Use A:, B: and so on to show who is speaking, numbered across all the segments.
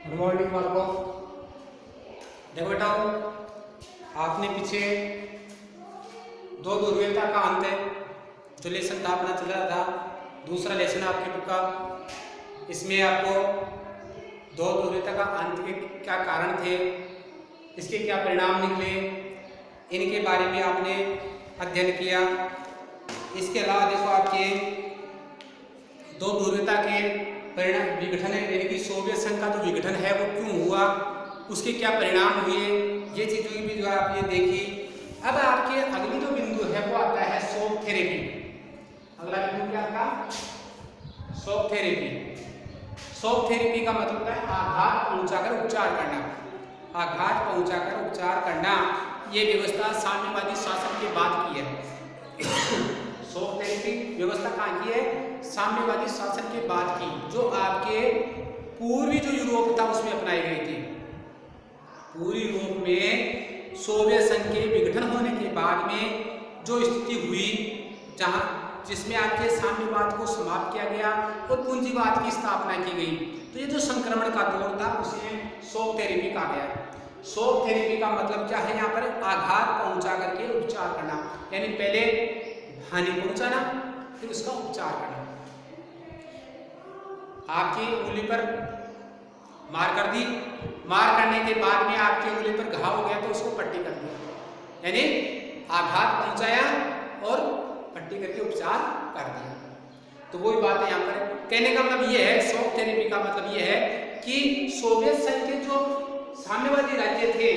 A: Good morning बालकों। देखो बेटाओ, आपने पीछे दो ध्रुवीयता का अंत है जो लेसन था अपना चल रहा था, दूसरा लेसन आपके बुक का। इसमें आपको दो ध्रुवीयता का अंत के क्या कारण थे, इसके क्या परिणाम निकले, इनके बारे में आपने अध्ययन किया। इसके अलावा देखो आपके दो ध्रुवीयता के परिणाम विघटन है, यानी कि सोवियत संघ का जो विघटन है वो क्यों हुआ, उसके क्या परिणाम हुए, ये चीज़ों की भी जो आपने देखी। अब आपके अगली जो बिंदु है वो आता है शॉक थेरेपी। अगला बिंदु क्या था? Shock therapy. शॉक थेरेपी का मतलब है आघात पहुंचाकर उपचार करना। आघात पहुंचाकर उपचार करना, ये व्यवस्था साम्यवादी शासन के बाद की है। शॉक थेरेपी व्यवस्था कहाँ की है? साम्यवादी शासन के बाद की, जो आपके पूर्वी जो यूरोप था उसमें अपनाई गई थी। पूर्वी यूरोप में सोवियत संघ के विघटन होने के बाद में जो स्थिति हुई, जिसमें आपके साम्यवाद को समाप्त किया गया और पूंजीवाद की स्थापना की गई, तो ये जो संक्रमण का दौर था उसे शॉक थेरेपी कहा गया। शॉक थेरेपी का मतलब क्या है? यहाँ पर आघात पहुंचा करके उपचार करना, यानी पहले हानि पहुंचाना फिर उसका उपचार करना। आपकी उंगली पर मार कर दी, मार करने के बाद में आपकी उंगली पर घाव हो गया तो उसको पट्टी कर दिया, यानी आघात पहुंचाया और पट्टी करके उपचार कर दिया। तो वही बात है यहाँ पर कहने का मतलब ये है, शॉक थेरेपी का मतलब ये है कि सोवियत संघ के जो साम्यवादी राज्य थे,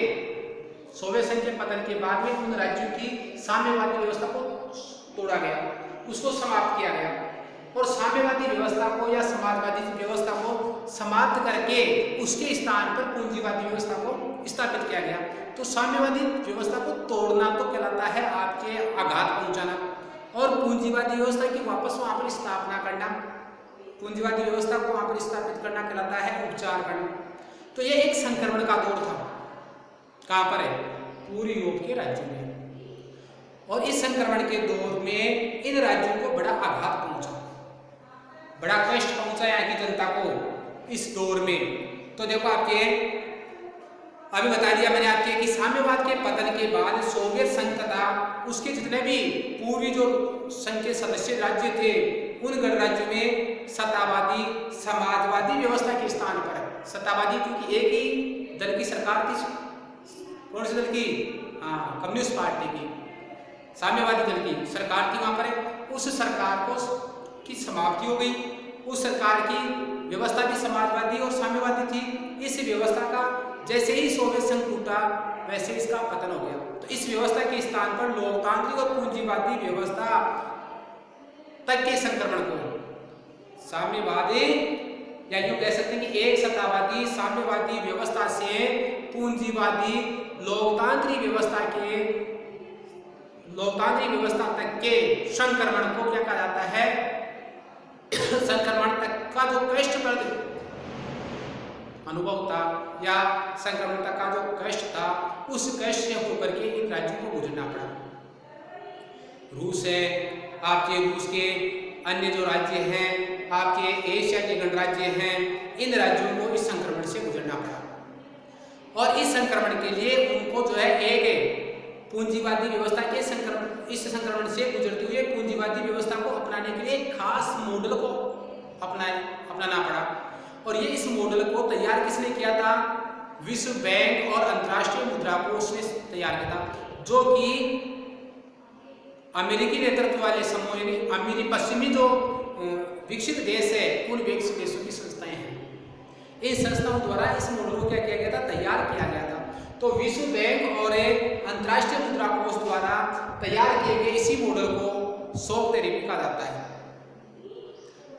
A: सोवियत संघ के पतन के बाद में उन राज्यों की साम्यवादी व्यवस्था को तोड़ा गया, उसको समाप्त किया गया और साम्यवादी व्यवस्था को या समाजवादी व्यवस्था को समाप्त करके उसके स्थान पर पूंजीवादी व्यवस्था को स्थापित किया गया। तो साम्यवादी व्यवस्था को तोड़ना तो कहलाता है आपके आघात पहुंचाना, और पूंजीवादी व्यवस्था की वापस वहां पर स्थापना करना, पूंजीवादी व्यवस्था को वहां पर स्थापित करना कहलाता है उपचार करना। तो ये एक संक्रमण का दौर था। कहां पर है? पूर्वी यूरोप के राज्यों में। और इस संक्रमण के दौर में इन राज्यों को बड़ा आघात पहुंचा, बड़ा कष्ट पहुंचा यहाँ की जनता को इस दौर में। तो देखो आपके अभी बता दिया मैंने आपके कि साम्यवाद के पतन के बाद सोवियत संघ तथा उसके जितने भी पूर्वी जो संघ के सदस्य राज्य थे, उन गणराज्यों में सत्तावादी समाजवादी व्यवस्था के स्थान पर, सत्तावादी क्योंकि एक ही दल की सरकार थी, कौन से दल की? कम्युनिस्ट पार्टी की, साम्यवादी दल की सरकार थी वहां पर। उस सरकार को की समाप्ति हो गई, उस सरकार की व्यवस्था भी समाजवादी और साम्यवादी थी। इस व्यवस्था का जैसे ही सोवियत संघ टूटा वैसे इसका पतन हो गया। तो इस व्यवस्था के स्थान पर लोकतांत्रिक और पूंजीवादी व्यवस्था तक के संक्रमण को साम्यवादी, या यूं कह सकते हैं कि एक सत्तावादी साम्यवादी व्यवस्था से पूंजीवादी लोकतांत्रिक व्यवस्था तक के संक्रमण को क्या कहा जाता है? संक्रमण तक का जो कष्टप्रद अनुभव था या संक्रमण तक का जो कष्ट था, उस कष्ट से होकर के इन राज्यों को गुजरना पड़ा। रूस है, आपके रूस के अन्य जो राज्य हैं, आपके एशिया के गणराज्य हैं, इन राज्यों को इस संक्रमण से गुजरना पड़ा। और इस संक्रमण के लिए उनको जो है एक पूंजीवादी व्यवस्था के इस संक्रमण से गुजरते हुए पूंजीवादी व्यवस्था को अपनाने के लिए एक खास मॉडल को अपनाना पड़ा। और ये इस मॉडल को तैयार किसने किया था? विश्व बैंक और अंतर्राष्ट्रीय मुद्रा कोष ने तैयार किया था, जो कि अमेरिकी नेतृत्व वाले समूह, यानी पश्चिमी जो विकसित देश है, उन विकसित देशों की संस्थाएं हैं। इन संस्थाओं द्वारा इस मॉडल को क्या किया गया था? तैयार किया गया था। तो विश्व बैंक और अंतर्राष्ट्रीय मुद्रा कोष द्वारा तैयार किए गए इसी मॉडल को शॉक थेरेपी कहा जाता है।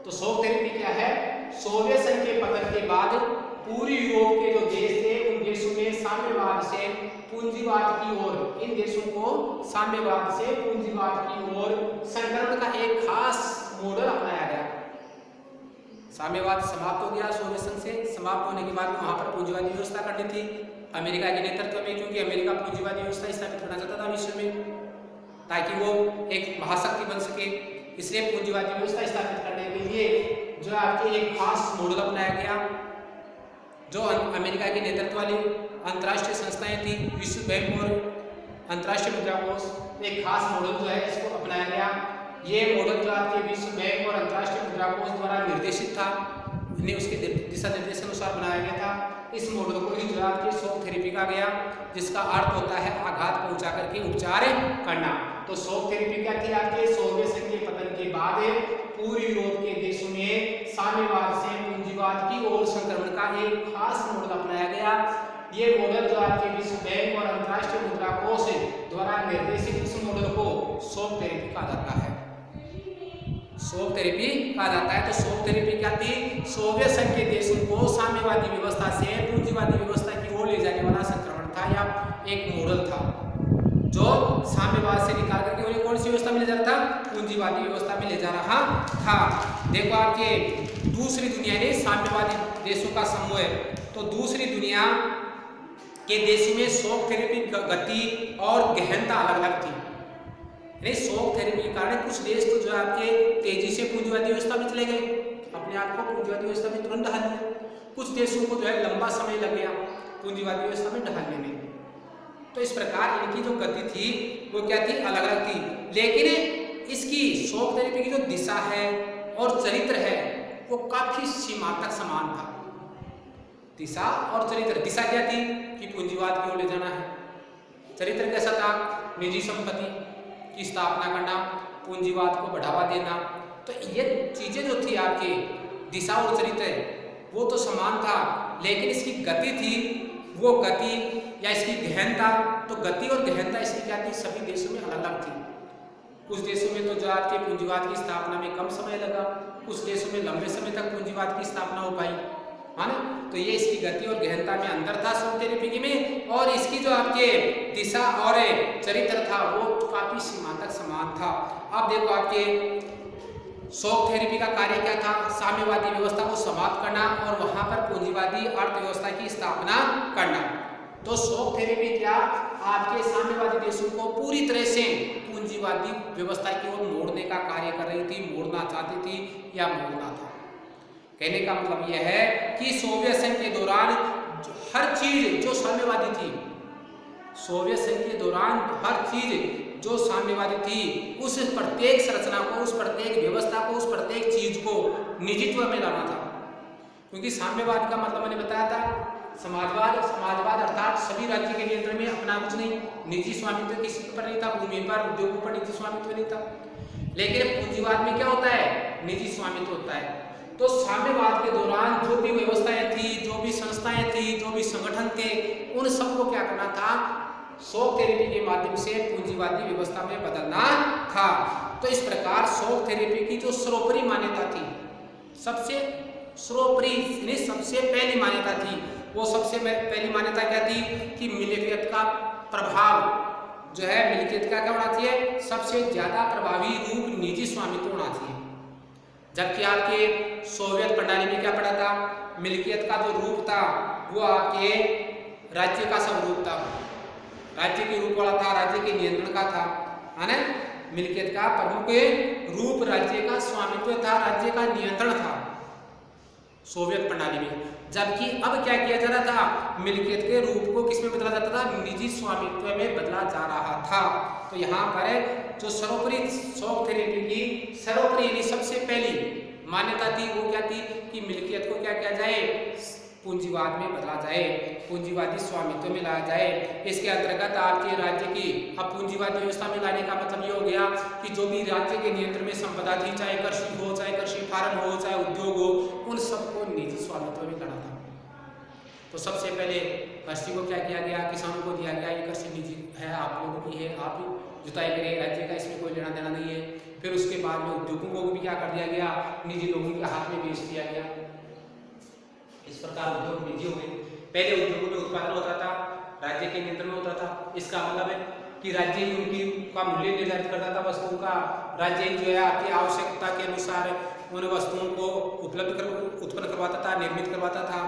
A: तो शॉक थेरेपी क्या है? सोवियत संघ के पतन के बाद पूर्वी यूरोप के जो देश थे, उन देशों में साम्यवाद से पूंजीवाद की ओर, इन देशों को साम्यवाद से पूंजीवाद की ओर संक्रमण का एक खास मॉडल अपनाया गया। साम्यवाद समाप्त हो गया, सोवियत संघ से समाप्त होने के बाद वहां पर पूंजीवादी व्यवस्था करनी थी अमेरिका के नेतृत्व में, क्योंकि अमेरिका पूंजीवादी व्यवस्था स्थापित करना चाहता था विश्व में, ताकि वो एक महाशक्ति बन सके। इसलिए पूंजीवादी व्यवस्था स्थापित करने के लिए जो आपके एक खास मॉडल अपनाया गया, जो अमेरिका के नेतृत्व वाली अंतर्राष्ट्रीय संस्थाएं थी, विश्व बैंक और अंतर्राष्ट्रीय मुद्रा कोष, एक खास मॉडल जो है इसको अपनाया गया। ये मॉडल जो आपके विश्व बैंक और अंतर्राष्ट्रीय मुद्रा कोष द्वारा निर्देशित था, इन्हें उसके दिशा निर्देश अनुसार बनाया गया था। इस मॉडल को ही जो आपके शॉक थेरेपी कहा गया, जिसका अर्थ होता है आघात पहुंचा करके उपचार करना। तो शॉक थेरेपी क्या थी? आपके सोवियत संघ के पतन के बाद पूर्व यूरोप के देशों में साम्यवाद से पूंजीवाद की ओर संक्रमण का एक खास मॉडल अपनाया गया। ये मॉडल जो आपके विश्व बैंक और अंतर्राष्ट्रीय मुद्रा कोष द्वारा निर्देशित इस मॉडल को शॉक थेरेपी कहा जाता है। शॉक थेरेपी कहा जाता है। तो शॉक थेरेपी क्या थी? सोवियत संघ के देशों को साम्यवादी व्यवस्था से पूंजीवादी व्यवस्था की ओर ले जाने वाला संक्रमण था, या एक मॉडल था जो साम्यवाद से निकाल करके उन्हें कौन सी व्यवस्था में ले जा रहा था? पूंजीवादी व्यवस्था में ले जा रहा था। देखो आपके दूसरी दुनिया ने साम्यवादी देशों का समूह है, तो दूसरी दुनिया के देशों में शॉक थेरेपी गति और गहनता अलग अलग थी। यानी शॉक थेरेपी के कारण कुछ देश तो जो आपके तेजी से पूंजीवादी व्यवस्था में चले गए, अपने आप को पूंजीवादी व्यवस्था में तुरंत ढाल लिया। कुछ देशों को जो है लंबा समय लग गया पूंजीवादी व्यवस्था में ढालने में। तो इस प्रकार इनकी जो गति थी वो क्या थी? अलग अलग थी। लेकिन इसकी शॉक थेरेपी की जो दिशा है और चरित्र है वो काफी सीमा तक समान था। दिशा और चरित्र, दिशा क्या थी कि पूंजीवाद की ओर ले जाना है, चरित्र कैसा था? निजी संपत्ति की स्थापना करना, पूंजीवाद को बढ़ावा देना। तो ये चीजें जो थी आपकी दिशा और चरित्र वो तो समान था, लेकिन इसकी गति थी, वो गति या इसकी गहनता, तो गति और गहनता इसकी क्या थी? सभी देशों में अलग अलग थी। कुछ देशों में तो जो आपके पूंजीवाद की स्थापना में कम समय लगा, कुछ देशों में लंबे समय तक पूंजीवाद की स्थापना हो पाई, है ना। तो ये इसकी गति और गहनता में अंतर था शॉक थेरेपी में, और इसकी जो आपके दिशा और चरित्र था वो काफी सीमा तक समान था। अब देखो आपके शॉक थेरेपी का कार्य क्या था? साम्यवादी व्यवस्था को समाप्त करना और वहां पर पूंजीवादी अर्थव्यवस्था की स्थापना करना। तो शॉक थेरेपी क्या आपके साम्यवादी देशों को पूरी तरह से पूंजीवादी व्यवस्था की ओर मोड़ने का कार्य कर रही थी, मोड़ना चाहती थी या मोड़ना था। कहने का मतलब यह है कि सोवियत संघ के दौरान हर चीज जो साम्यवादी थी, सोवियत संघ के दौरान हर चीज जो साम्यवादी थी, उस प्रत्येक संरचना को, उस प्रत्येक व्यवस्था को, उस प्रत्येक चीज को निजीत्व में लाना था। क्योंकि साम्यवाद का मतलब मैंने बताया था समाजवाद, समाजवाद अर्थात सभी राज्य के नियंत्रण में अपना कुछ नहीं, निजी स्वामित्व किसी पर नहीं था, भूमि पर, उद्योगों पर निजी स्वामित्व नहीं था। लेकिन पूंजीवाद में क्या होता है? निजी स्वामित्व होता है। तो साम्यवाद के दौरान जो भी व्यवस्थाएं थी, जो भी संस्थाएं थी, जो भी संगठन थे, उन सबको क्या करना था? शॉक थेरेपी के माध्यम से पूंजीवादी व्यवस्था में बदलना था। तो इस प्रकार शॉक थेरेपी की जो सर्वोपरि मान्यता थी, सबसे सर्वोपरि सबसे पहली मान्यता थी, वो सबसे पहली मान्यता क्या थी कि मिल्कियत का प्रभाव जो है, मिल्कियत का क्या होना चाहिए? सबसे ज्यादा प्रभावी रूप निजी स्वामित्व होना चाहिए। जबकि आपके सोवियत प्रणाली में क्या पड़ा था? मिल्कियत का जो रूप था वो आपके राज्य का स्वरूप था, राज्य के रूप वाला था, राज्य के नियंत्रण का था, है ना। मिल्कियत का प्रमुख रूप राज्य का स्वामित्व था, राज्य का नियंत्रण था सोवियत प्रणाली में। जबकि अब क्या किया जा रहा था? मिल्कियत के रूप को किसमें बदला जाता था? निजी स्वामित्व में बदला जा रहा था। तो यहाँ पर जो सर्वोपरि शॉक थेरेपी की सर्वोपरि सबसे पहली मान्यता थी वो क्या थी कि मिल्कियत को क्या किया जाए? पूंजीवाद में बदला जाए, पूंजीवादी स्वामित्व में लाया जाए। इसके अंतर्गत आपके राज्य की अब पूंजीवादी व्यवस्था में लाने का मतलब ये हो गया कि जो भी राज्य के नियंत्रण में संपदा थी, चाहे कृषि हो, चाहे कृषि फार्म हो, चाहे उद्योग हो, उन सबको निजी स्वामित्व में करना था। तो सबसे पहले कृषि को क्या किया गया? किसानों को दिया गया, ये कृषि निजी है, आप लोगों की है, आप जुताई करें, राज्य का इसमें कोई लेना देना नहीं है। फिर उसके बाद में उद्योगों को भी क्या कर दिया गया? निजी लोगों के हाथ में बेच दिया गया। इस प्रकार उद्योग निजी हो गए। पहले उद्योगों में उत्पादन होता था, राज्य के नियंत्रण में होता था। इसका मतलब है कि राज्य ही उनकी का मूल्य निर्धारित करता था वस्तुओं का, राज्य ही जो है आपकी आवश्यकता के अनुसार उन वस्तुओं को उत्पन्न करवाता था, निर्मित करवाता था।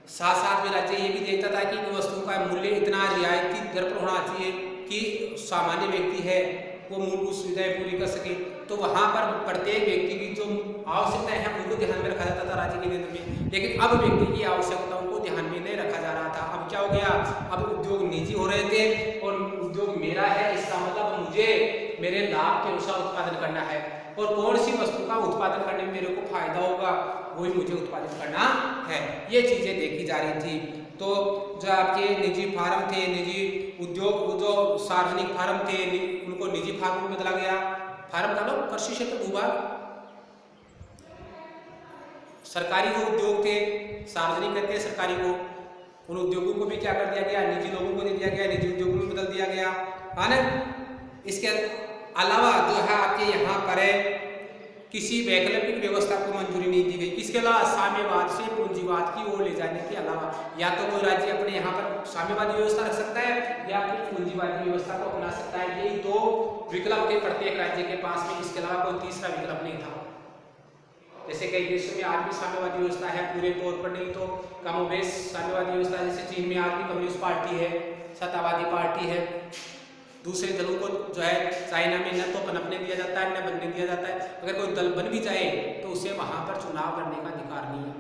A: साथ साथ में राज्य ये भी देखता था कि इन वस्तुओं का मूल्य इतना रियायती दर पर होना चाहिए कि सामान्य व्यक्ति है वो मूलभूत सुविधाएं पूरी कर सके। तो वहाँ पर प्रत्येक व्यक्ति की जो आवश्यकताएं हैं उनको ध्यान में रखा जाता था राज्य के नियंत्रण में। लेकिन अब व्यक्ति की आवश्यकताओं को ध्यान में नहीं रखा जा रहा था। अब क्या हो गया, अब उद्योग निजी हो रहे थे और उद्योग मेरा है, इसका मतलब मुझे मेरे लाभ के अनुसार उत्पादन करना है और कौन सी वस्तु का उत्पादन करने में मेरे को फायदा होगा वही मुझे उत्पादित करना है। ये चीजें देखी जा रही थी। तो जो आपके निजी फार्म थे, निजी उद्योग, जो सार्वजनिक फार्म थे उनको निजी फार्म में बदला गया। फार्म का मतलब कृषि क्षेत्र भूभाग। सरकारी जो उद्योग थे, सार्वजनिक कहते हैं सरकारी को, उन उद्योगों को भी क्या कर दिया गया, निजी लोगों को दे दिया गया, निजी उद्योगों में बदल दिया गया, है ना। इसके अलावा जो है आपके यहाँ पर किसी वैकल्पिक व्यवस्था को मंजूरी नहीं दी गई। किसके अलावा, साम्यवाद से पूंजीवाद की ओर ले जाने के अलावा। या तो कोई राज्य अपने यहाँ पर साम्यवादी व्यवस्था रख सकता है या फिर पूंजीवादी व्यवस्था को अपना सकता है। यही दो विकल्प थे प्रत्येक राज्य के पास में, इसके अलावा कोई तीसरा विकल्प नहीं था। जैसे कई देशों में आज भी साम्यवादी व्यवस्था है, पूरे तौर पर नहीं तो कमोबेश साम्यवादी व्यवस्था। जैसे चीन में आज भी कम्युनिस्ट पार्टी है, सत्तावादी पार्टी है। दूसरे दलों को जो है चाइना में न तो पनपने दिया जाता है न बनने दिया जाता है। अगर कोई दल बन भी जाए तो उसे वहां पर चुनाव लड़ने का अधिकार नहीं है।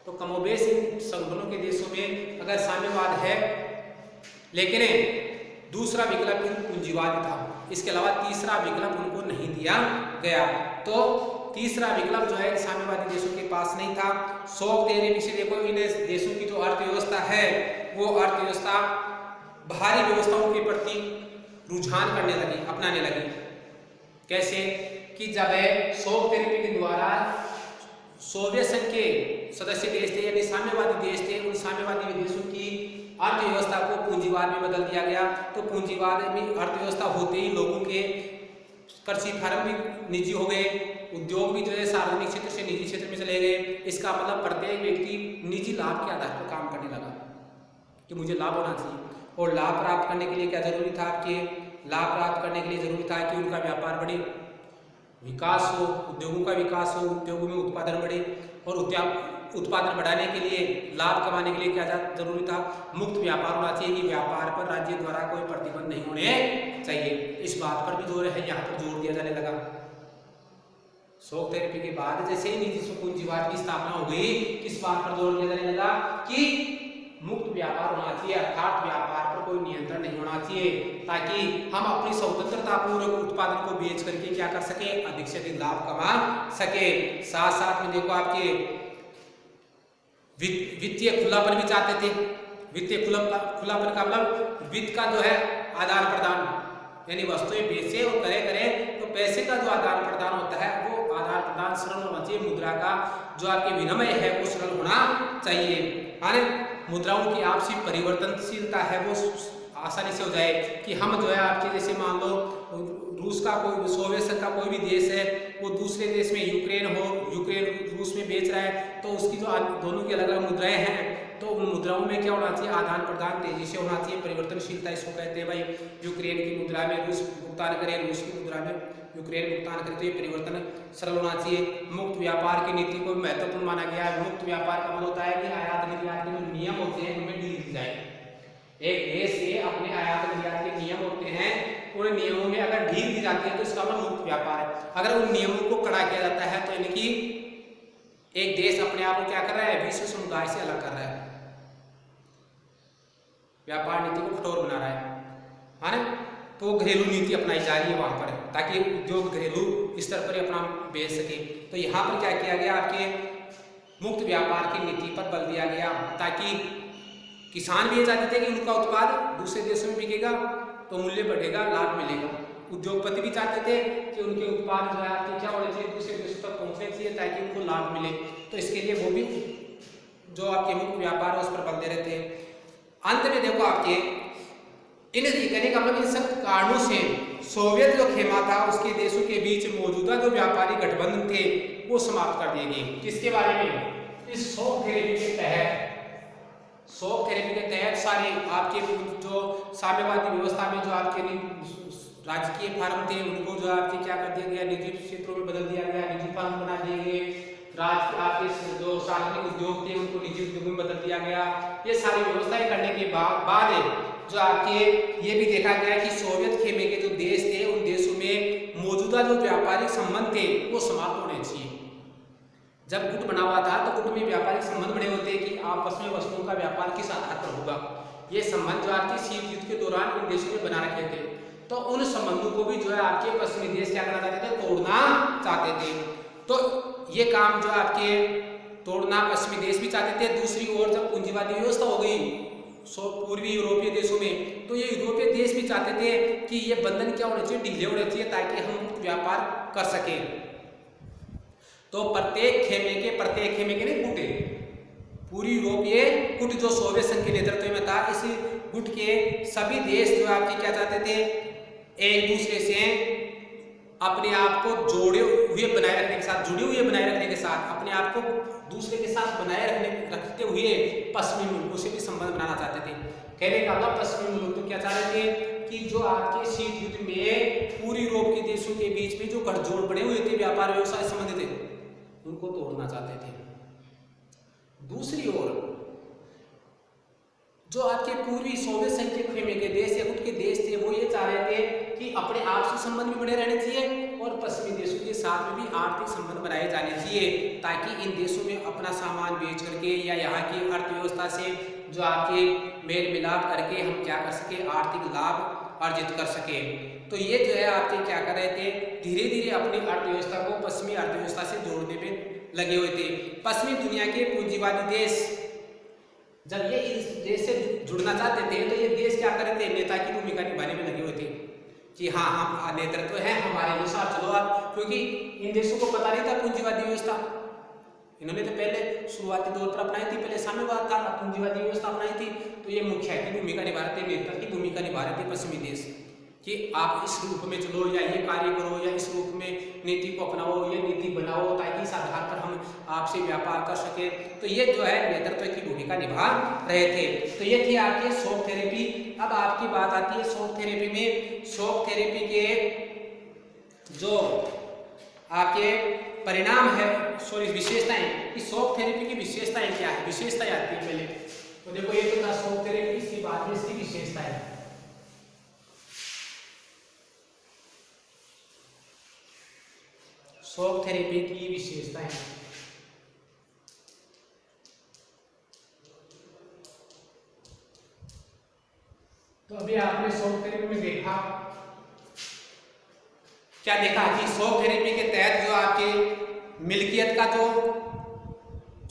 A: तो कमोबेश इन संगठनों के देशों में अगर साम्यवाद है, लेकिन दूसरा विकल्प पूंजीवाद था। इसके अलावा तीसरा विकल्प उनको नहीं दिया गया। तो तीसरा विकल्प जो है साम्यवादी देशों के पास नहीं था। शौक देने पीछे देखो, इन देशों की जो अर्थव्यवस्था है वो अर्थव्यवस्था बाहरी व्यवस्थाओं के प्रति रुझान करने लगी, अपनाने लगी। कैसे कि जब शॉक थेरेपी के द्वारा सोवियत संघ के सदस्य देश थे यानी साम्यवादी देश थे, उन साम्यवादी देशों की अर्थव्यवस्था को पूंजीवाद में बदल दिया गया। तो पूंजीवाद में अर्थव्यवस्था होते ही लोगों के कृषि फार्म भी निजी हो गए, उद्योग भी जो है सार्वजनिक क्षेत्र से निजी क्षेत्र में चले गए। इसका मतलब प्रत्येक व्यक्ति निजी लाभ के आधार पर काम करने लगा कि मुझे लाभ होना चाहिए। और लाभ प्राप्त करने के लिए क्या जरूरी था, आपके लाभ प्राप्त करने के लिए जरूरी था कि उनका व्यापार बढ़े, विकास हो, उद्योगों का विकास हो, उद्योगों में उत्पादन बढ़े। और उत्पादन बढ़ाने के लिए, लाभ कमाने के लिए क्या जरूरी था, मुक्त व्यापार होना चाहिए कि व्यापार पर राज्य द्वारा कोई प्रतिबंध नहीं होने चाहिए। इस बात पर भी जोर है, यहाँ पर जोर दिया जाने लगा। शॉक थेरेपी के बाद जैसे ही निजी पूंजीवाद की स्थापना हो गई, किस बात पर जोर दिया जाने लगा कि मुक्त व्यापार होना चाहिए, अर्थात व्यापार पर कोई नियंत्रण नहीं होना चाहिए, ताकि हम अपनी स्वतंत्रता पूर्वक उत्पादन को बेच करके क्या कर सके, अधिक से अधिक लाभ कमा सके। साथ साथ में देखो आपके वित्तीय खुलापन भी चाहते थे। वित्तीय खुलापन का मतलब वित्त का जो है आदान प्रदान, यानी वस्तुएं बेचे और करे तो पैसे का जो आदान प्रदान होता है वो आदान प्रदान सरल होना चाहिए। मुद्रा का जो आपके विनिमय है वो सरल होना चाहिए, है। मुद्राओं की आपसी परिवर्तनशीलता है वो आसानी से हो जाए कि हम जो है आपके जैसे मान लो रूस का कोई, सोवियत संघ का कोई भी देश है, वो दूसरे देश में यूक्रेन हो, यूक्रेन रूस में बेच रहा है, तो उसकी जो दोनों की अलग अलग मुद्राएं हैं, तो उन मुद्राओं में क्या होना चाहिए, आदान प्रदान तेजी से होना चाहिए। परिवर्तनशीलता इसको कहते हैं भाई। यूक्रेन की मुद्रा में रूस भुगतान करे, रूस की मुद्रा में यूक्रेन भुगतान करे, तो ये परिवर्तन सरल होना चाहिए। मुक्त व्यापार की नीति को महत्वपूर्ण माना गया है। मुक्त व्यापार का मतलब होता है कि आयात निर्यात के जो नियम होते हैं उनमें ढील दी जाए। एक देश से अपने आयात निर्यात के नियम होते हैं, उन नियमों में अगर ढील दी जाती है तो इसका मतलब मुक्त व्यापार है। अगर उन नियमों को कड़ा किया जाता है तो यानी कि एक देश अपने आप को क्या कर रहा है, विश्व समुदाय से अलग कर रहा है, व्यापार नीति को कठोर बना रहा है ना। तो घरेलू नीति अपनाई जा रही है वहां पर, ताकि उद्योग घरेलू स्तर पर अपना बेच सके। तो यहाँ पर क्या किया गया, आपके मुक्त व्यापार की नीति पर बल दिया गया, ताकि किसान भी ये चाहते थे कि उनका उत्पाद दूसरे देशों में बिकेगा तो मूल्य बढ़ेगा, लाभ मिलेगा। उद्योगपति भी चाहते थे कि उनके उत्पाद जो है आपके क्या होने चाहिए, दूसरे देशों तक पहुंचने चाहिए ताकि उनको लाभ मिले। तो इसके लिए वो भी जो आपके मुक्त व्यापार है उस पर बल दे रहे थे। अंत में देखो आपके इन कहने का मतलब इन सब कारणों से सोवियत जो खेमा था उसके देशों के बीच मौजूदा जो व्यापारी गठबंधन थे वो समाप्त कर दिए गए। किसके बारे में, इस शॉक थेरेपी के तहत। शॉक थेरेपी के तहत सारे आपके जो साम्यवादी व्यवस्था में जो आपके राजकीय फार्म थे उनको जो आपके क्या कर दिया गया, निजी क्षेत्रों में बदल दिया गया, निजी फार्म बना दिए गए। आपके जो सार्वजनिक उद्योग थे उनको निजी उद्योग में बदल दिया गया। ये सारी व्यवस्थाएं करने के बाद जो आपके ये भी देखा गया कि सोवियत खेमे के जो देश थे उन देशों में मौजूदा मौजूदा जो व्यापारिक संबंध थे वो समाप्त होने चाहिए। जब गुट बना हुआ था तो गुट में व्यापारिक संबंध बने होते हैं कि आपस में वस्तुओं का व्यापार किस आधार पर होगा। ये संबंध जो आपके शीत युद्ध के दौरान इन देशों में बना रखे थे, तो उन संबंधों को भी जो है आपके पश्चिमी देश क्या करना चाहते थे, तोड़ना चाहते थे। तो ये काम जो आपके तोड़ना पश्चिमी देश भी चाहते थे। दूसरी ओर जब पूंजीवादी व्यवस्था हो गई पूर्वी यूरोपीय देशों में, तो ये यूरोपीय देश भी चाहते थे कि ये बंधन क्या होने चाहिए, ढीले होने चाहिए, ताकि हम व्यापार कर सकें। तो प्रत्येक खेमे के लिए गुट, पूरी यूरोपीय गुट जो सोवियत संघ के नेतृत्व में था, इस गुट के सभी देश जो आपके क्या चाहते थे, एक दूसरे से अपने आप को जोड़े हुए बनाए रखने के साथ, जुड़े हुए बनाए रखने के साथ, अपने आप को दूसरे के साथ बनाए रखते हुए पश्चिमी मुल्कों से भी संबंध बनाना चाहते थे। कहने का मतलब पश्चिमी मुल्क तो क्या चाह रहे थे कि जो आपके शीत युद्ध में पूरी यूरोप के देशों के बीच में जो गठजोड़ बने हुए थे, व्यापार व्यवसाय संबंध थे, उनको तोड़ना चाहते थे। दूसरी ओर जो आपके पूर्वी सोवियत संघ के खेमे के देश या गुट के देश थे, वो ये चाह रहे थे कि अपने आपसी संबंध भी बने रहने चाहिए और पश्चिमी देशों के साथ में भी आर्थिक संबंध बनाए जाने चाहिए, ताकि इन देशों में अपना सामान बेच करके या यहाँ की अर्थव्यवस्था से जो आपके मेल मिलाप करके हम क्या कर सके, आर्थिक लाभ अर्जित कर सके। तो ये जो है आपके क्या कर रहे थे, धीरे धीरे अपनी अर्थव्यवस्था को पश्चिमी अर्थव्यवस्था से जोड़ने में लगे हुए थे। पश्चिमी दुनिया के पूंजीवादी देश जब ये इस देश से जुड़ना चाहते थे, तो ये देश क्या कर रहे थे, नेता की भूमिका निभाने में लगे हुए थे कि हाँ हम नेतृत्व है, हमारे अनुसार चलो आप, क्योंकि इन देशों को पता नहीं था पूंजीवादी व्यवस्था। इन्होंने तो पहले शुरुआती दौर पर अपनाई थी, पहले साम्यवाद था, पूंजीवादी व्यवस्था अपनाई थी। तो ये मुखिया की भूमिका निभा रहे थे, नेता की भूमिका निभा रहे थे पश्चिमी देश कि आप इस रूप में चलो या ये कार्य करो या इस रूप में नीति को अपनाओ, ये नीति बनाओ, ताकि इस आधार पर हम आपसे व्यापार कर सके। तो ये जो है नेतृत्व की भूमिका निभा रहे थे। तो ये थी आपके शॉक थेरेपी। अब आपकी बात आती है शॉक थेरेपी में। शॉक थेरेपी के जो आपके परिणाम है, सॉरी विशेषताएं, कि शॉक थेरेपी की विशेषताएं क्या है, विशेषताएं आती है पहले। तो देखो ये तो था शॉक थेरेपी, इसके बाद इसकी विशेषताएं। शॉक थेरेपी की विशेषताएं, तो अभी आपने शॉक थेरेपी में देखा, क्या देखा कि शॉक थेरेपी के तहत जो आपके मिल्कियत का जो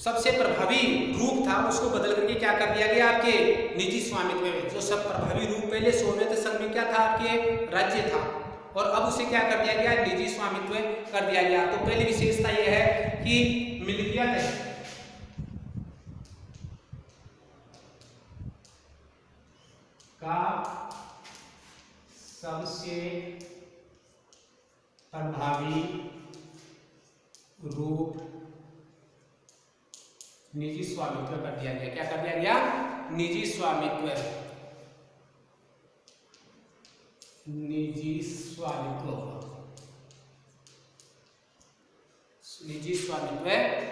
A: सबसे प्रभावी रूप था, उसको बदल करके क्या कर दिया गया, आपके निजी स्वामित्व में। जो सब प्रभावी रूप पहले सोवियत संघ में क्या था, आपके राज्य था, और अब उसे क्या कर दिया गया, निजी स्वामित्व कर दिया गया। तो पहली विशेषता यह है कि मिल्कियत का सबसे प्रभावी रूप निजी स्वामित्व कर दिया गया। क्या कर दिया गया, निजी स्वामित्व। निजी स्वामित्व, निजी स्वामित्व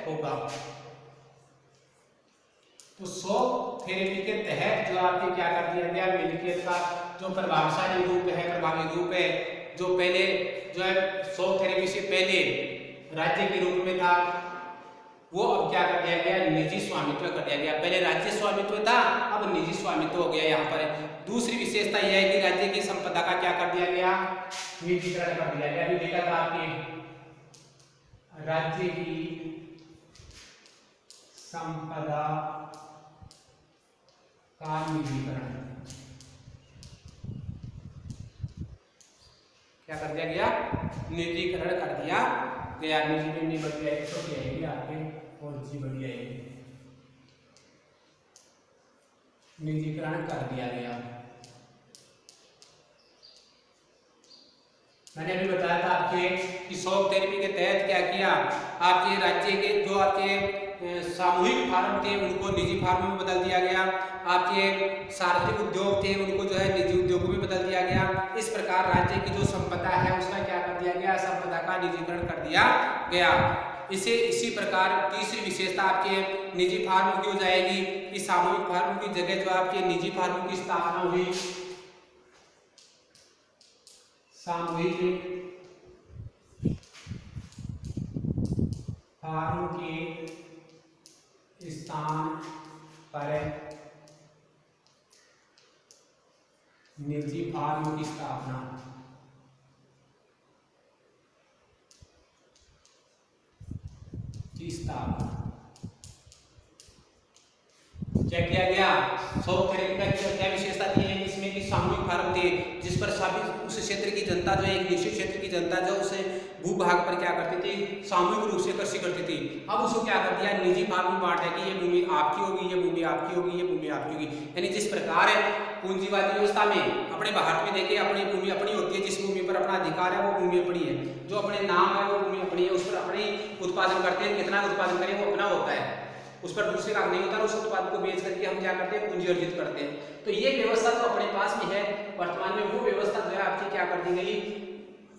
A: होगा। तो शॉक थेरेपी के तहत जो आपके क्या कर दिया गया, मिल्कियत का जो प्रभावशाली रूप है, प्रभावी रूप है, जो पहले जो है शॉक थेरेपी से पहले राज्य के रूप में था, वो अब क्या कर दिया गया, निजी स्वामित्व कर दिया गया। पहले राज्य स्वामित्व था, अब निजी स्वामित्व हो गया। यहाँ पर दूसरी विशेषता यह है कि राज्य की संपदा का क्या कर दिया गया, निजीकरण कर दिया गया। अभी देखा था आपने राज्य की संपदा का निजीकरण क्या कर दिया गया, निजीकरण कर दिया गया। निजी में नहीं बढ़ गया, छोटी आएगी आपके और जी बढ़ जाएगी, निजीकरण कर दिया गया। मैंने अभी बताया था आपके कि शॉक थेरेपी के तहत क्या किया, आपके राज्य के जो आपके सामूहिक फार्म थे उनको निजी फार्मों में बदल दिया गया। आपके सार्वजनिक उद्योग थे उनको जो है निजी उद्योगों में बदल दिया गया। इस प्रकार राज्य की जो संपदा है उसका क्या कर दिया गया, संपदा का निजीकरण कर दिया गया। इसी प्रकार तीसरी विशेषता आपके निजी फार्मों की हो जाएगी कि सामूहिक फार्मों की जगह जो आपके निजी फार्मों की स्थापना हुई, सामूहिक फार्म के स्थान पर निजी फार्म की स्थापना। क्या किया गया? शौक थेरेपी का क्या विशेषता थी इसमें कि सामूहिक फार्म थे जिस पर सभी उस क्षेत्र की जनता जो है, एक निश्चित क्षेत्र की जनता जो उसे भूभाग पर क्या करती थी, सामूहिक रूप से कृषि करती थी। अब उसको क्या कर दिया, निजी फार्म में बांट है कि ये भूमि आपकी होगी, ये भूमि आपकी होगी, ये भूमि आपकी होगी। यानी जिस प्रकार पूंजीवादी व्यवस्था में अपने भारत में देखिए अपनी भूमि अपनी होती है, जिस भूमि पर अपना अधिकार है वो भूमि अपनी है, जो अपने नाम है वो भूमि अपनी है, उस पर अपने उत्पादन करते हैं, कितना उत्पादन करें वो अपना होता है, उस पर दूसरे का नहीं होता, उस उत्पाद को बेच करके हम क्या करते हैं, पूंजी अर्जित करते हैं। तो ये व्यवस्था तो अपने पास में है वर्तमान में, वो व्यवस्था जो है आपकी क्या कर दी गई,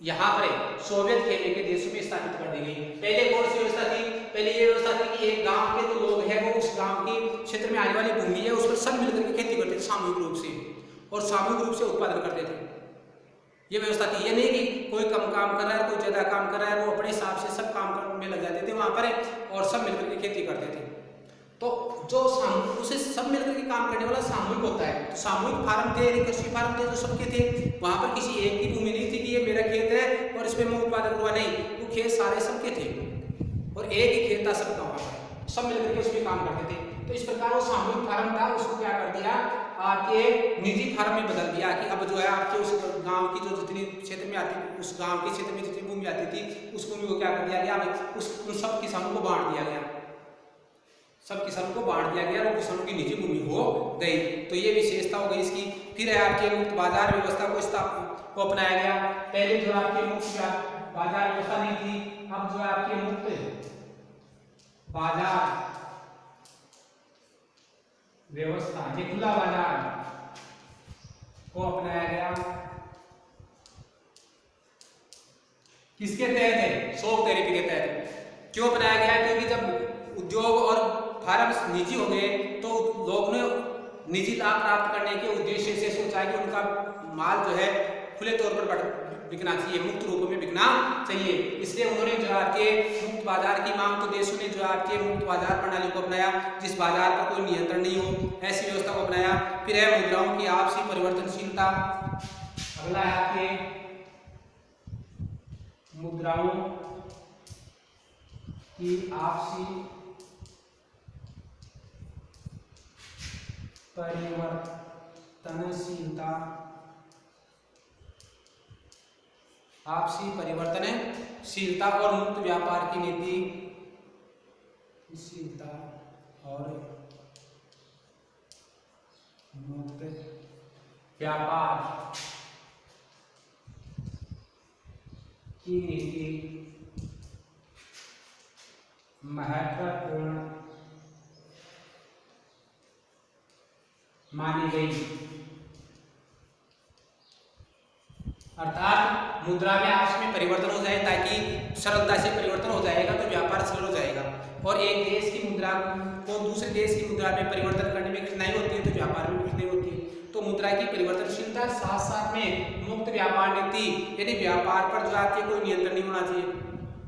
A: यहाँ पर सोवियत खेमे के देशों में स्थापित कर दी गई। पहले कौन सी व्यवस्था थी? पहले ये व्यवस्था थी कि एक गांव के जो लोग हैं वो उस गांव के क्षेत्र में आने वाली भूमि है उस पर सब मिलकर के खेती करते थे सामूहिक रूप से, और सामूहिक रूप से उत्पादन करते थे। ये व्यवस्था थी। ये नहीं कि कोई कम काम कर रहा है कोई ज्यादा काम कर रहा है, वो अपने हिसाब से सब काम में लग जाते थे वहां पर और सब मिलकर के खेती करते थे। तो जो उसे सब मिलकर के काम करने वाला सामूहिक होता है। तो सामूहिक फार्म थे, कृषि फार्म थे जो सबके थे, वहां पर किसी एक की भूमि नहीं थी कि ये मेरा खेत है और इसमें मैं उत्पादन हुआ, नहीं, वो खेत सारे सबके थे और एक ही खेत था सबका, वहां पर सब मिलकर के उसमें काम करते थे। तो इस प्रकार वो सामूहिक फार्म था, उसको क्या कर दिया आपके निजी फार्म में बदल दिया कि अब जो है आपके उस गांव की जो जितनी क्षेत्र में आती, उस गांव के क्षेत्र में जितनी भूमि आती थी उस भूमि को क्या कर दिया गया, उन सब किसानों को बांट दिया गया, सब किसानों को बांट दिया गया और किसानों की निजी भूमि हो गई। तो ये विशेषता हो गई इसकी। फिर है आपके मुक्त बाजार व्यवस्था को अपनाया गया। पहले जो आपके मुक्त बाजार व्यवस्था नहीं थी, अब जो आपके मुक्त बाजार व्यवस्था, ये खुला बाजार को अपनाया गया। किसके तहत है? शौक थेरेपी के तहत। क्यों अपनाया गया? क्योंकि जब उद्योग और फार्म निजी हो गए तो लोगों ने निजी लाभ प्राप्त करने के उद्देश्य से सोचा कि उनका माल जो है खुले तौर पर बिकना चाहिए, मुक्त रूप में बिकना चाहिए। इसलिए उन्होंने जो आपके मुक्त बाजार की मांग, तो देशों ने जो आपके मुक्त बाजार प्रणाली को अपनाया जिस बाजार पर कोई नियंत्रण नहीं हो, ऐसी व्यवस्था को अपनाया। फिर है मुद्राओं की आपसी परिवर्तनशीलता। अगला है आपके मुद्राओं की आपसी परिवर्तनशीलता। आपसी परिवर्तनशीलता और मुक्त व्यापार की नीति, शीलता और मुक्त व्यापार की नीति महत्वपूर्ण मानी गई। अर्थात मुद्रा में आपस में परिवर्तन हो जाए ताकि सरलता से परिवर्तन हो जाएगा तो व्यापार सरल हो जाएगा, और एक देश की मुद्रा को दूसरे देश की मुद्रा में परिवर्तन करने में कठिनाई होती है तो व्यापार में कठिनाई होती है। तो मुद्रा की परिवर्तनशीलता, साथ साथ में मुक्त व्यापार नीति, यानी व्यापार पर जो आपके कोई नियंत्रण नहीं होना चाहिए।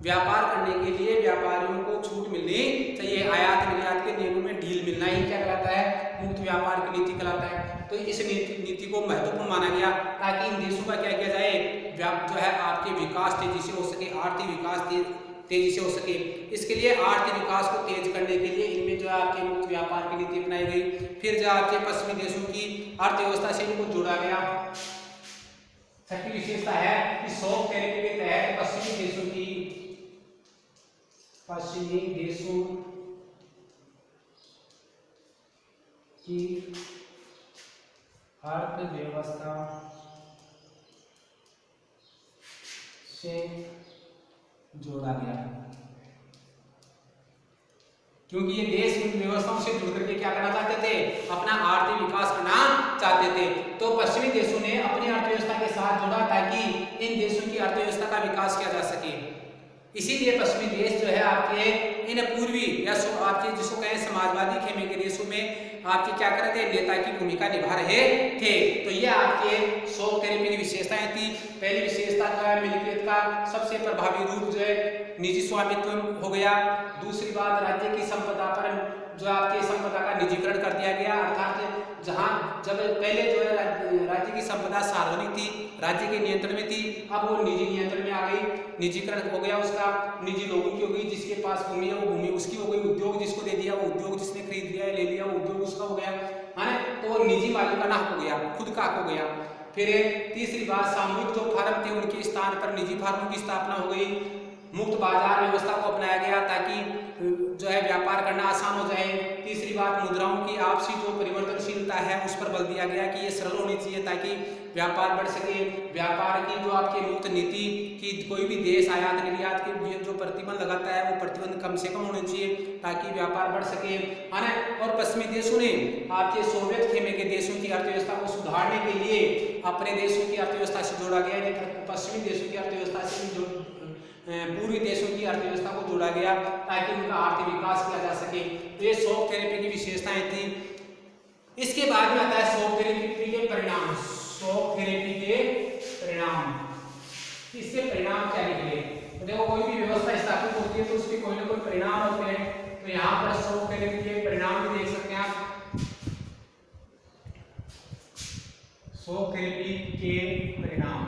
A: व्यापार करने के लिए व्यापारियों को छूट मिलनी चाहिए, आयात निर्यात के नियमों में ढील मिलना ही क्या कहलाता है, मुक्त व्यापार की नीति कहलाता है। तो इस नीति को महत्वपूर्ण माना गया ताकि इन देशों का क्या किया जाए, जो है आपके विकास तेजी से हो सके, आर्थिक विकास तेजी से हो सके। इसके लिए आर्थिक विकास को तेज करने के लिए इनमें जो है आपके मुक्त व्यापार की नीति अपनाई गई। फिर जो आपके पश्चिमी देशों की अर्थव्यवस्था से इनको जोड़ा गया। छठी विशेषता है कि शौक थेरेपी के तहत पश्चिमी देशों की अर्थव्यवस्था से जोड़ा गया, क्योंकि ये देश इन व्यवस्थाओं से जुड़ करके क्या करना चाहते थे, अपना आर्थिक विकास करना चाहते थे। तो पश्चिमी देशों ने अपनी अर्थव्यवस्था के साथ जोड़ा ताकि इन देशों की अर्थव्यवस्था का विकास किया जा सके। इसीलिए पश्चिमी देश जो है आपके इन पूर्वी या आपके जिसको कहें समाजवादी खेमे के देशों में आपके क्या कर रहे थे, नेता की भूमिका निभा रहे थे। तो ये आपके शौक थेरेपी की विशेषताएं थी। पहली विशेषता जो है मिल्कियत का सबसे प्रभावी रूप जो है निजी स्वामित्व हो गया। दूसरी बात, राज्य की संपदा पर जो आपके संपदा का निजीकरण कर दिया गया, अर्थात जहां जब पहले जो है राज्य की संपदा सार्वजनिक थी, राज्य के नियंत्रण में थी, अब वो निजी नियंत्रण में आ गई, निजीकरण हो गया उसका, निजी लोगों की हो गई, जिसके पास भूमि है वो भूमि उसकी हो गई, उद्योग जिसको दे दिया वो उद्योग, जिसने खरीद लिया ले लिया वो उद्योग उसका हो गया, है ना। तो वो निजी मालिकाना हक हो गया, खुद का हक हो गया। फिर तीसरी बात, सामूहिक जो फार्म थे उनके स्थान पर निजी फार्मों की स्थापना हो गई। मुक्त बाजार व्यवस्था को अपनाया गया ताकि जो है व्यापार करना आसान हो जाए। तीसरी बात, मुद्राओं की आपसी जो परिवर्तनशीलता है उस पर बल दिया गया कि ये सरल होनी चाहिए ताकि व्यापार बढ़ सके। व्यापार की जो आपकी मुक्त नीति की कोई भी देश आयात निर्यात के जो प्रतिबंध लगाता है वो प्रतिबंध कम से कम होने चाहिए ताकि व्यापार बढ़ सके, है ना। और पश्चिमी देशों ने आपके सोवियत खेमे के देशों की अर्थव्यवस्था को सुधारने के लिए अपने देशों की अर्थव्यवस्था से जोड़ा गया, पश्चिमी देशों की अर्थव्यवस्था से पूर्वी देशों की अर्थव्यवस्था को जोड़ा गया ताकि उनका आर्थिक विकास किया जा सके। तो ये शॉक थेरेपी की विशेषताएं थी। इसके बाद में आता है शॉक थेरेपी के परिणाम। शॉक थेरेपी के परिणाम, इससे परिणाम क्या निकले? तो देखो, कोई भी व्यवस्था स्थापित होती है तो उसके कोई ना कोई परिणाम होते हैं। तो यहाँ पर शॉक थेरेपी के परिणाम भी देख सकते हैं आप। शॉक थेरेपी के परिणाम,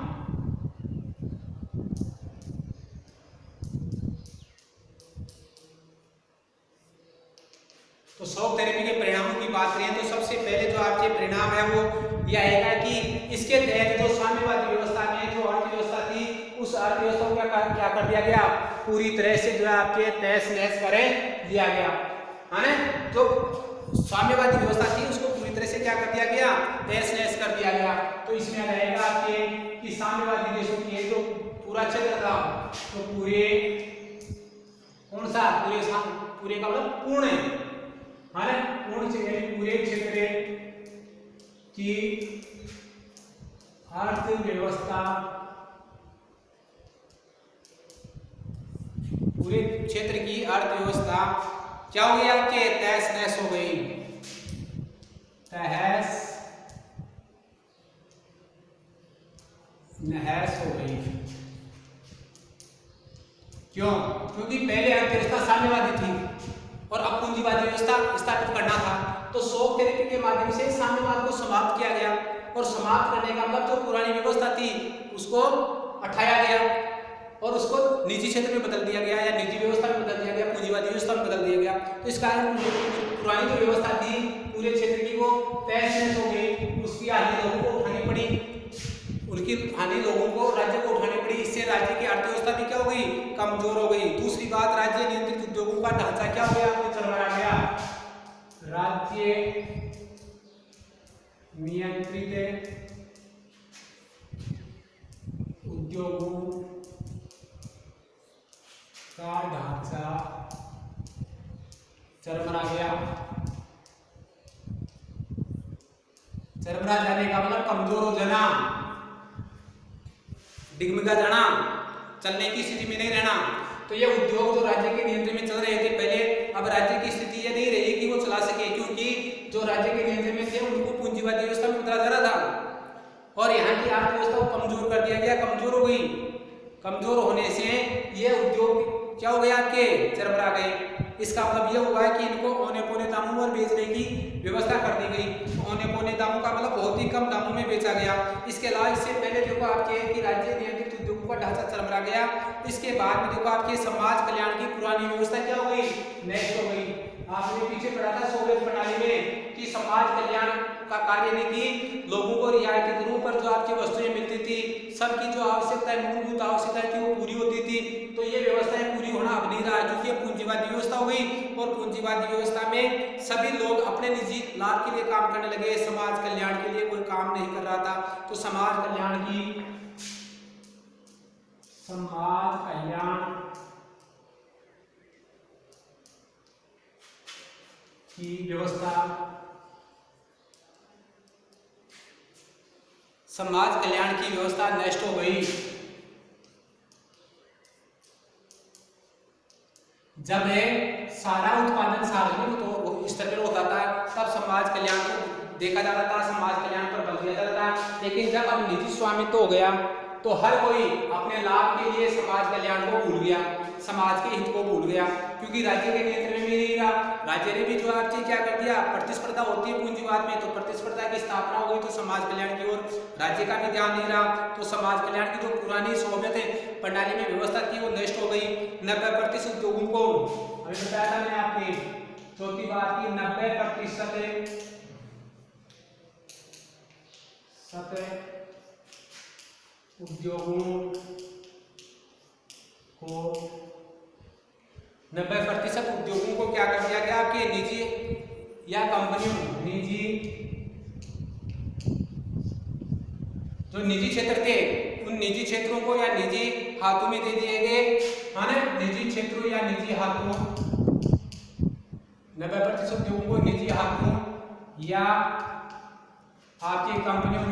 A: तो शॉक थेरेपी के परिणामों की बात करें तो सबसे पहले जो आपके परिणाम है वो यह आएगा कि इसके तहत जो साम्यवादी व्यवस्था में जो अर्थव्यवस्था थी उस अर्थव्यवस्था को क्या कर दिया गया, पूरी तरह से जो है आपके तहस नहस कर दिया गया, है ना। जो साम्यवादी व्यवस्था थी उसको पूरी तरह से क्या कर दिया गया, तहस नहस कर दिया गया। तो इसमें रहेगा आपके कि साम्यवादी देशों की जो पूरा क्षेत्र था तो पूरे कौन सा, पूरे का मतलब पूर्ण है, पूर्ण पूरे क्षेत्र की अर्थव्यवस्था, पूरे क्षेत्र की अर्थव्यवस्था क्या हो गई आपके, तहस नहस हो गई, तहस नहस हो गई। क्यों? क्योंकि पहले अर्थव्यवस्था साम्यवादी थी और अब पूंजीवादी व्यवस्था स्थापित करना था। तो शॉक थेरेपी के माध्यम से साम्यवाद को समाप्त किया गया और समाप्त करने का मतलब जो पुरानी व्यवस्था थी उसको हटाया गया और उसको निजी क्षेत्र में बदल दिया गया या निजी व्यवस्था में बदल दिया गया, पूंजीवादी व्यवस्था में बदल दिया गया। तो इस कारण पुरानी जो व्यवस्था थी पूरे क्षेत्र की वो तहस नहस हो गई, उसकी हानि लोगों को उठानी पड़ी, उनकी हानि लोगों को राज्य को उठानी पड़ी। इससे राज्य की अर्थव्यवस्था भी क्या हो गई, कमजोर हो गई। दूसरी बात, राज्य नियंत्रित उद्योगों का ढांचा क्या हो गया, चरमरा गया। राज्य नियंत्रित उद्योगों का ढांचा चरमरा गया। चरमरा जाने का मतलब कमजोर हो जाना, डिगमिगा जाना, चलने की स्थिति में नहीं रहना। तो ये उद्योग जो राज्य के नियंत्रण में चल रहे थे पहले, अब राज्य की स्थिति ये नहीं रही कि वो चला सके, क्योंकि जो राज्य के नियंत्रण में थे उनको पूंजीवादी व्यवस्था में उतारा जा रहा था और यहाँ की अर्थव्यवस्था को कमजोर कर दिया गया, कमजोर हो गई। कमजोर होने से ये उद्योग क्या हो गया, आपके चरमरा गए। इसका मतलब यह हुआ कि इनको औने पौने दामों पर बेचने की व्यवस्था कर दी गई। औने पौने दामों का मतलब बहुत ही कम दामों में बेचा गया। इसके अलावा इससे पहले देखो आपके कि राज्य नियंत्रित उद्योगों का ढांचा चरमरा गया। इसके बाद में देखो आपके समाज कल्याण की पुरानी व्यवस्था क्या हो गई, नष्ट हो गई। आपने पीछे पढ़ा था सोवियत प्रणाली में कि समाज कल्याण का कार्य ने की, लोगों को रियायती दरों पर जो आपकी वस्तुएं मिलती थी, सबकी जो आवश्यकताएं, मूलभूत आवश्यकताएं थी वो पूरी होती थी। तो ये व्यवस्थाएं पूरी होना अब नहीं रहा क्योंकि पूंजीवादी व्यवस्था हो गई और पूंजीवादी व्यवस्था में सभी लोग अपने निजी लाभ के लिए काम करने लगे, समाज कल्याण के लिए कोई काम नहीं कर रहा था। तो समाज कल्याण की व्यवस्था, समाज कल्याण की व्यवस्था नष्ट हो गई। जब सारा उत्पादन सार्वजनिक स्तर पर होता था तब समाज कल्याण को देखा जाता था, समाज कल्याण पर बल दिया जाता था। लेकिन जब अब निजी स्वामित्व हो गया तो हर कोई अपने लाभ के लिए समाज कल्याण को भूल गया। समाज के हित को भूल गया, क्योंकि राज्य के नियंत्रण में भी नहीं रहा। राज्य ने भी जो आपसे क्या कर दिया, प्रतिस्पर्धा होती है पूंजीवाद में, तो प्रतिस्पर्धा की स्थापना हो गई, तो समाज कल्याण की ओर राज्य का भी ध्यान नहीं रहा, तो समाज कल्याण की जो पुरानी सोवियत प्रणाली में व्यवस्था थी वो नष्ट हो गई। 90% उद्योगों को, अभी बताया था मैंने आपकी चौथी बात की, 90% उद्योगों को 90% उद्योगों को क्या कर दिया गया, आपके निजी या कंपनियों, जो निजी क्षेत्र थे उन निजी क्षेत्रों को या निजी हाथों में दे दिए गए, है ना, निजी क्षेत्रों या निजी हाथों, 90% उद्योगों को निजी हाथों या आपकी कंपनियों,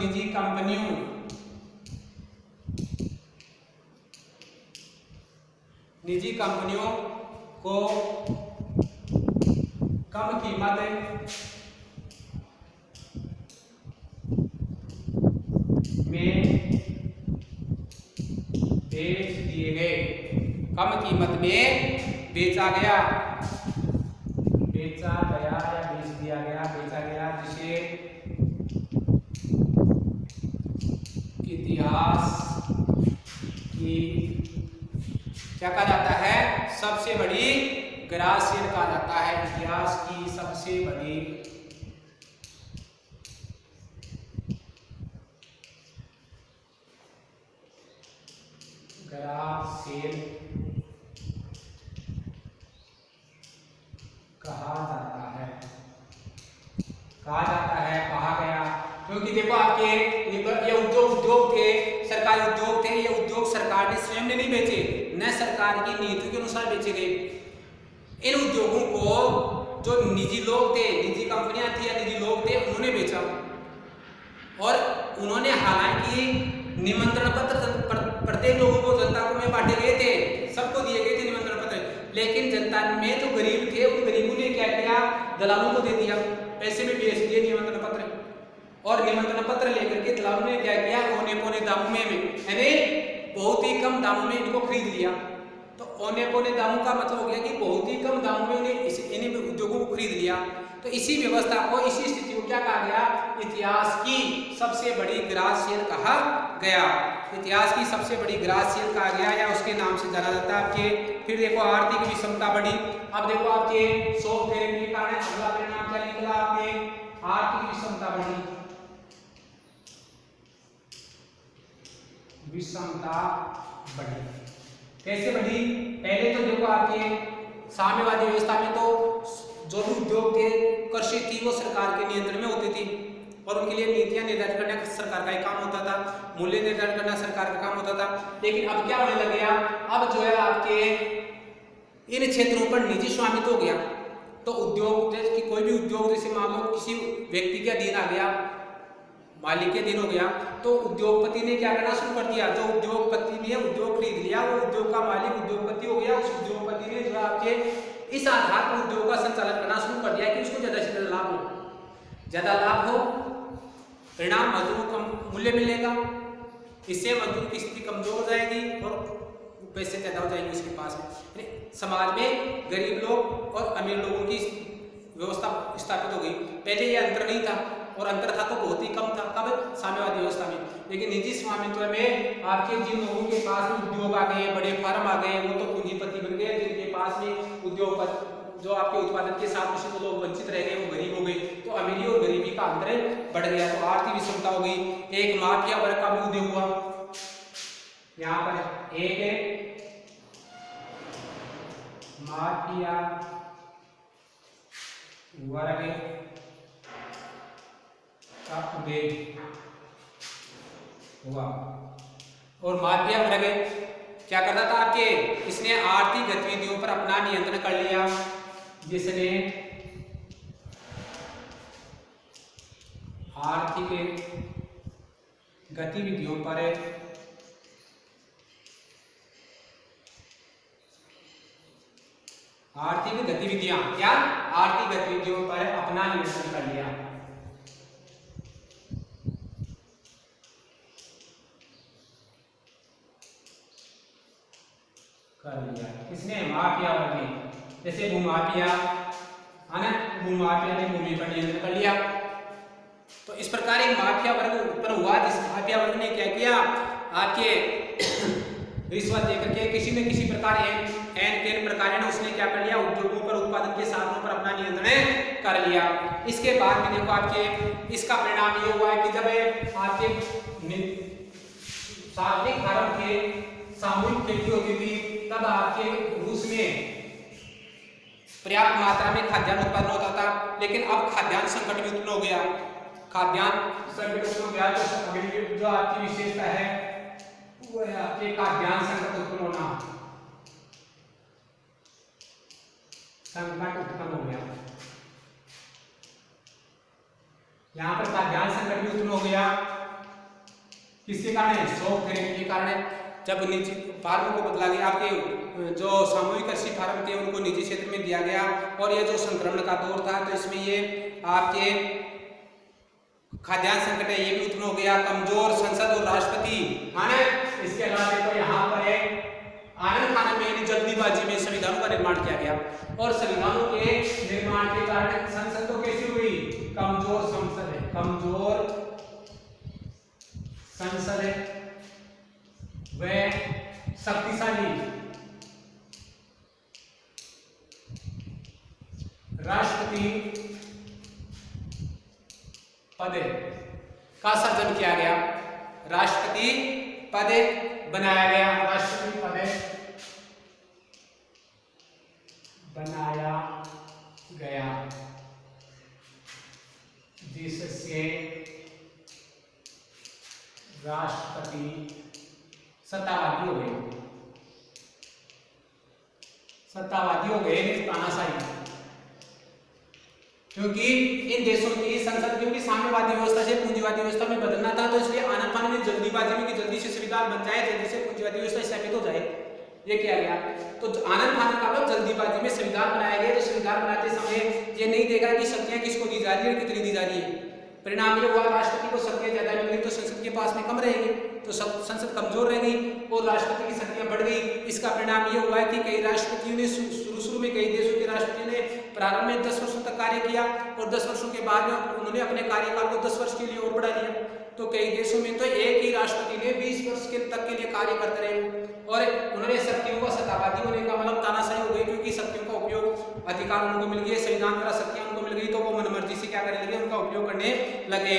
A: निजी कंपनियों को कम कीमत में बेच दिए गए, कम कीमत में बेचा गया या बेच दिया गया, बेचा गया, जिसे इतिहास की क्या कहा जाता है, सबसे बड़ी ग्रास सेल कहा जाता है। इतिहास की सबसे बड़ी ग्रास सेल कहा जाता है, कहा गया, क्योंकि देखो आपके ये उद्योग थे, सरकारी उद्योग थे, ये उद्योग सरकार ने स्वयं ने नहीं बेचे, न सरकार की नीति के अनुसार बेचे गए। इन उद्योगों को जो निजी लोग थे, निजी कंपनियां थी या निजी लोग थे, उन्होंने बेचा, और उन्होंने हालांकि निमंत्रण पत्र प्रत्येक लोगों को, जनता को में बांटे गए थे, सबको दिए गए थे निमंत्रण पत्र, लेकिन जनता में जो गरीब थे उन गरीबों ने क्या किया, दलालों को दे दिया, पैसे में बेच दिए निमंत्रण पत्र, और निमंत्रण पत्र लेकर के दलालों ने क्या किया, औने पौने दामों में यानी बहुत ही कम दामों में इनको खरीद लिया। तो औने पौने दामों का मतलब हो गया कि बहुत ही कम दामों में इन्हीं उद्योगों को खरीद लिया। तो इसी व्यवस्था को, इसी स्थिति को क्या कहा गया, इतिहास की सबसे बड़ी ग्रास सेल कहा गया। इतिहास की सबसे बड़ी ग्रास सेल कहा गया, या उसके नाम से जाना जाता है आपके। फिर देखो आर्थिक विषमता बढ़ी। अब देखो आपके शोध के कारण अगला परिणाम क्या निकला, आपके आर्थिक विषमता बढ़ी, विषमता बढ़ी। कैसे बढ़ी, पहले तो देखो आपके साम्यवादी व्यवस्था में तो जो भी उद्योग थे, कृषि थी, वो सरकार के नियंत्रण में होती थी, और उनके लिए नीतियां निर्धारित करना सरकार का ही काम होता था, मूल्य निर्धारित करना सरकार का काम होता था। लेकिन अब क्या होने लग गया, अब जो है आपके इन क्षेत्रों पर निजी स्वामित्व हो गया। तो उद्योग, जैसे कि कोई भी उद्योग, जैसे मान लो किसी व्यक्ति के अधीन आ गया, मालिक के अधीन हो गया, तो उद्योगपति ने क्या करना शुरू कर दिया, जो उद्योगपति ने उद्योग खरीद लिया, वो उद्योग का मालिक उद्योगपति हो गया। उस उद्योगपति ने जो आपके इस आधार पर उद्योग का संचालन करना शुरू कर दिया कि उसको ज्यादा से ज्यादा लाभ हो, ज्यादा लाभ हो, परिणाम मजदूर को कम मूल्य मिलेगा, इससे मजदूर की स्थिति कमजोर हो जाएगी और पैसे पैदा हो जाएंगे उसके पास में। समाज में गरीब लोग और अमीर लोगों की व्यवस्था स्थापित हो गई। पहले ये अंतर नहीं था, और अंतर था तो बहुत ही कम था, कब, साम्यवादी व्यवस्था में। लेकिन निजी स्वामित्व में आपके जिन लोगों के पास में उद्योग आ गए, बड़े फार्म आ गए, वो तो पूंजीपति बन गए, जिनके पास में उद्योग जो आपके उत्पादन के साथ उसी को लोग वंचित रह गए, वो गरीब हो गए, तो अमीरी और गरीबी का अंतर बढ़ गया, तो आर्थिक विषमता हो गई। एक माफिया वर्ग का भी उदय हुआ, यहाँ पर एक माफिया वर्ग का उदय हुआ। और माफिया वर्ग क्या करता था आपके, इसने आर्थिक गतिविधियों पर अपना नियंत्रण कर लिया, जिसने आर्थिक गतिविधियों पर आर्थिक गतिविधियां क्या आर्थिक गतिविधियों पर अपना नियंत्रण कर लिया। किसने किसने? माफिया वर्ग ने। जैसे भूमाफिया है ना, भूमाफिया ने भूमि पर नियंत्रण कर लिया। तो इस प्रकार एक माफिया वर्ग उत्पन्न हुआ, जिस माफिया वर्ग ने क्या किया? आपके रिश्वत देकर के किसी न किसी प्रकार एन प्रकार उसने क्या कर लिया? उद्योगों पर, उत्पादन के साधनों पर अपना नियंत्रण कर लिया। इसके बाद में देखो आपके इसका परिणाम ये हुआ है कि जब आपके सार्वजनिक भारत के सामूहिक खेती होती थी, तब आपके रूस में पर्याप्त मात्रा में खाद्यान्न उत्पादन होता था। लेकिन अब खाद्यान्न संकट भी उत्पन्न हो गया। खाद्यान्न संकट उत्पन्न हो गया तो अगली जो आपकी विशेषता है वो है आपके खाद्यान्न संकट उत्पन्न होना। संकट उत्पन्न हो गया, यहाँ पर खाद्यान्न संकट भी उत्पन्न हो गया। किसके कारण? शौक थेरेपी के कारण। जब निजी फार्म को बदला गया, आपके जो सामूहिक कृषि फार्म थे उनको निजी क्षेत्र में दिया गया, और ये जो संक्रमण का दौर था तो इसमें ये आपके खाद्यान्न संकट है ये भी उत्पन्न हो गया। कमजोर संसद और राष्ट्रपति है ना। इसके अलावा देखो यहाँ पर एक आनंद खान में जल्दीबाजी में संविधानों का निर्माण किया गया, और संविधानों के निर्माण के कारण संसद तो कैसी हुई? कमजोर संसद है, कमजोर संसद है वह शक्तिशाली राष्ट्रपति पद का सर्जन किया गया। राष्ट्रपति पद बनाया गया, राष्ट्रपति पद बनाया गया, जिससे राष्ट्रपति सत्तावादी हो गए, सत्तावादी हो गए, तानाशाही। क्योंकि इन देशों की संसद, क्योंकि साम्यवादी व्यवस्था से पूंजीवादी व्यवस्था में बदलना था, तो इसलिए आनंद खान ने जल्दीबाजी में कि जल्दी से संविधान बन जाए, जल्दी से पूंजीवादी व्यवस्था स्थापित हो जाए, ये किया गया। तो आनंद खान का मतलब जल्दीबाजी में संविधान बनाया गया। तो संविधान बनाते समय ये नहीं देखा कि शक्तियां किसको दी जा रही है और कितनी दी जा रही है। परिणाम ये हुआ राष्ट्रपति को शक्तियां ज्यादा मिल गई तो संसद के पास में कम रहेगी, तो संसद कमजोर रह गई और राष्ट्रपति की शक्तियां बढ़ गई। इसका परिणाम ये हुआ है कि कई राष्ट्रपतियों ने शुरू में, कई देशों के राष्ट्रपति ने प्रारंभ में 10 वर्षों तक कार्य किया, और 10 वर्षों के बाद में उन्होंने अपने कार्यकाल को 10 वर्ष के लिए और बढ़ा लिया। तो कई देशों में तो एक ही राष्ट्रपति ने 20 वर्ष तक के लिए कार्य करते रहे, और उन्होंने शक्तियों का सत्तावादी होने का मतलब तानाशाही हो गई, क्योंकि शक्तियों का उपयोग अधिकार उनको मिल गए, संविधान द्वारा शक्तियां उनको मिल गई, तो वो मनमर्जी से क्या करने लगे? उनका उपयोग करने लगे,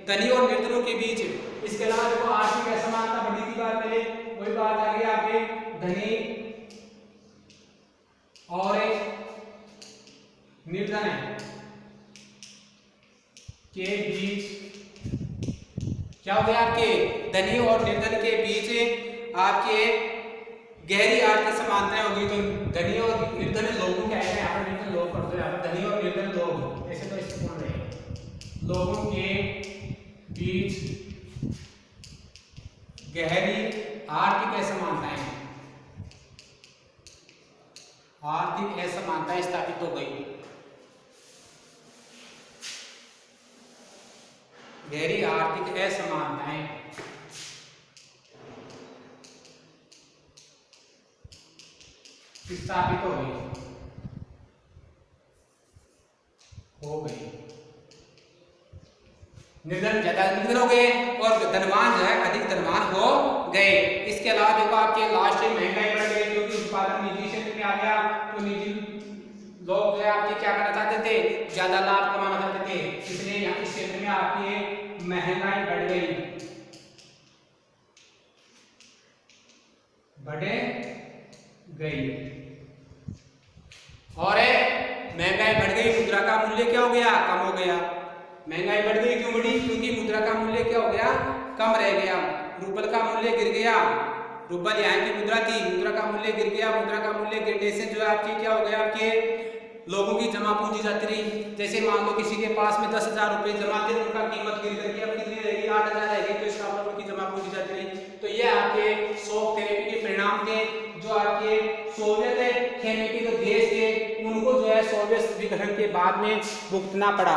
A: धनी और निर्धनों के बीच। इसके अलावा देखो आर्थिक असमानता बढ़ी थी, बात पहले वही बात आ गई आपके धनी और निर्धन के बीच क्या हो गया? आपके धनी और निर्धन के बीच आपके गहरी आर्थिक समानताएं होगी। तो धनी और निर्धन लोगों क्या है? यहाँ पर निर्धन लोग पढ़ते हैं, धनी और निर्धन लोग, ऐसे तो इससे बोल रहे हैं, लोगों के बीच गहरी आर्थिक असमानताएं, आर्थिक असमानताएं स्थापित हो गई, गहरी आर्थिक असमानताएं स्थापित हो गई। निर्धन ज्यादा निर्धन हो गए और धनवान जो है अधिक धनवान हो गए। इसके अलावा देखो आपके लास्ट में महंगाई बढ़ गई, क्योंकि उत्पादन निजी क्षेत्र में आ गया, तो निजी लोग जो है आपके क्या करना चाहते थे? ज्यादा लाभ कमाना चाहते थे, इसलिए यहाँ इस क्षेत्र में आपकी महंगाई बढ़ गई, और महंगाई बढ़ गई, मुद्रा का मूल्य क्या हो गया? कम हो गया। महंगाई बढ़ गई, क्यों बढ़ी? क्योंकि मुद्रा का मूल्य क्या हो गया? कम रह गया, रूबल का मूल्य गिर गया। रूबल यहाँ की मुद्रा थी, मुद्रा का मूल्य गिर गया। मुद्रा का मूल्य गिरने से जो है आपकी क्या हो गया? आपके लोगों की जमा पूंजी जाती रही। जैसे मान लो किसी के पास में 10,000 रुपए जमा थे, उनका कीमत गिर करके अब कितनी रहेगी? 8,000 रहेगी, तो इसका मतलब उनकी जमा पूंजी जाती रही। तो ये आपके शॉक थेरेपी के परिणाम थे, जो आपके सोवियत खेमे के जो देश थे उनको जो है सोवियत विघटन के बाद में भुगतना पड़ा।